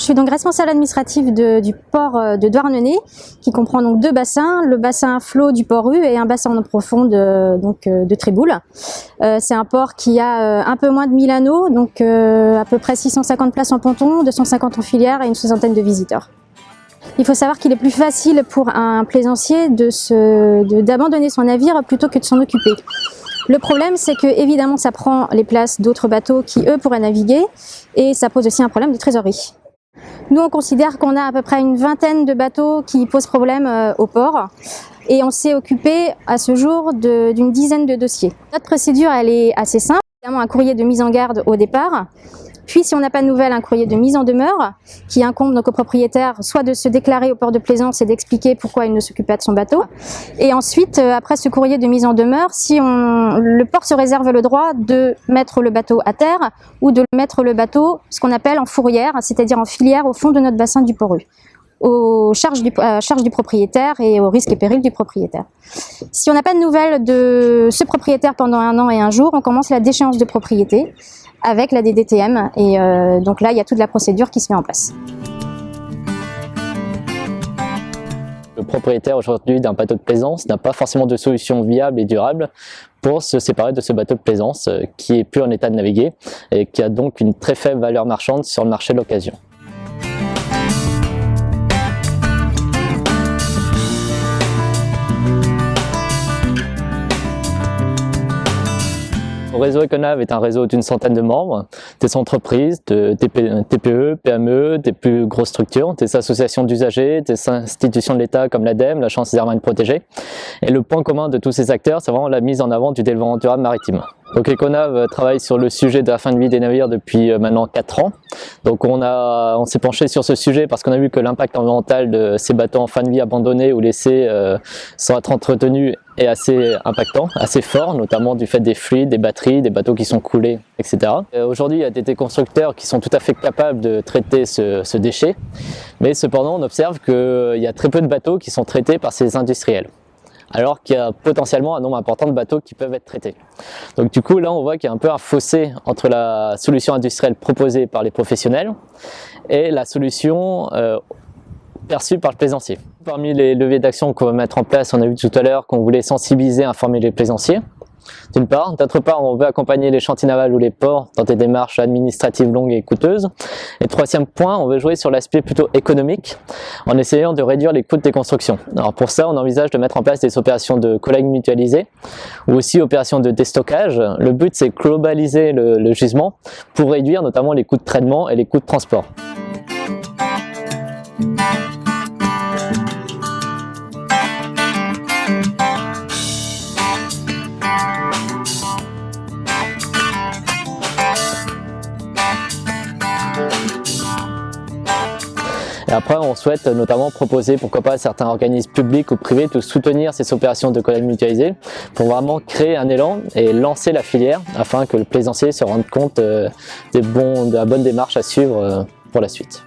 suis donc responsable administrative du port de Douarnenez, qui comprend donc 2 bassins, le bassin flot du port U et un bassin en eau profonde de Tréboul. C'est un port qui a un peu moins de 1000 anneaux, donc à peu près 650 places en ponton, 250 en filière et une soixantaine de visiteurs. Il faut savoir qu'il est plus facile pour un plaisancier d'abandonner son navire plutôt que de s'en occuper. Le problème, c'est que évidemment, ça prend les places d'autres bateaux qui, eux, pourraient naviguer, et ça pose aussi un problème de trésorerie. Nous, on considère qu'on a à peu près une vingtaine de bateaux qui posent problème au port, et on s'est occupé à ce jour d'une dizaine de dossiers. Notre procédure, elle est assez simple. Évidemment, un courrier de mise en garde au départ. Puis, si on n'a pas de nouvelles, un courrier de mise en demeure qui incombe donc au propriétaire soit de se déclarer au port de plaisance et d'expliquer pourquoi il ne s'occupe pas de son bateau. Et ensuite, après ce courrier de mise en demeure, le port se réserve le droit de mettre le bateau à terre ou de mettre le bateau, ce qu'on appelle en fourrière, c'est-à-dire en filière au fond de notre bassin du port U, aux charges du propriétaire et aux risques et périls du propriétaire. Si on n'a pas de nouvelles de ce propriétaire pendant 1 an et 1 jour, on commence la déchéance de propriété avec la DDTM, et donc là il y a toute la procédure qui se met en place. Le propriétaire aujourd'hui d'un bateau de plaisance n'a pas forcément de solution viable et durable pour se séparer de ce bateau de plaisance qui est plus en état de naviguer et qui a donc une très faible valeur marchande sur le marché de l'occasion. Le réseau Econav est un réseau d'une centaine de membres, des entreprises, des TPE, PME, des plus grosses structures, des associations d'usagers, des institutions de l'État comme l'ADEME, l'Agence des aires marines protégées. Et le point commun de tous ces acteurs, c'est vraiment la mise en avant du développement durable maritime. Donc Econav travaille sur le sujet de la fin de vie des navires depuis maintenant 4 ans. Donc on s'est penché sur ce sujet parce qu'on a vu que l'impact environnemental de ces bateaux en fin de vie abandonnés ou laissés sans être entretenus est assez impactant, assez fort, notamment du fait des fluides, des batteries, des bateaux qui sont coulés, etc. Aujourd'hui, il y a des constructeurs qui sont tout à fait capables de traiter ce déchet, mais cependant on observe qu'il y a très peu de bateaux qui sont traités par ces industriels, alors qu'il y a potentiellement un nombre important de bateaux qui peuvent être traités. Donc du coup là on voit qu'il y a un peu un fossé entre la solution industrielle proposée par les professionnels et la solution perçue par le plaisancier. Parmi les leviers d'action qu'on va mettre en place, on a vu tout à l'heure qu'on voulait sensibiliser, informer les plaisanciers, d'une part. D'autre part, on veut accompagner les chantiers navals ou les ports dans des démarches administratives longues et coûteuses. Et troisième point, on veut jouer sur l'aspect plutôt économique en essayant de réduire les coûts de déconstruction. Alors pour ça, on envisage de mettre en place des opérations de collecte mutualisée ou aussi opérations de déstockage. Le but, c'est globaliser le gisement pour réduire notamment les coûts de traitement et les coûts de transport. Et après, on souhaite notamment proposer, pourquoi pas, à certains organismes publics ou privés de soutenir ces opérations de collecte mutualisée pour vraiment créer un élan et lancer la filière afin que le plaisancier se rende compte de la bonne démarche à suivre pour la suite.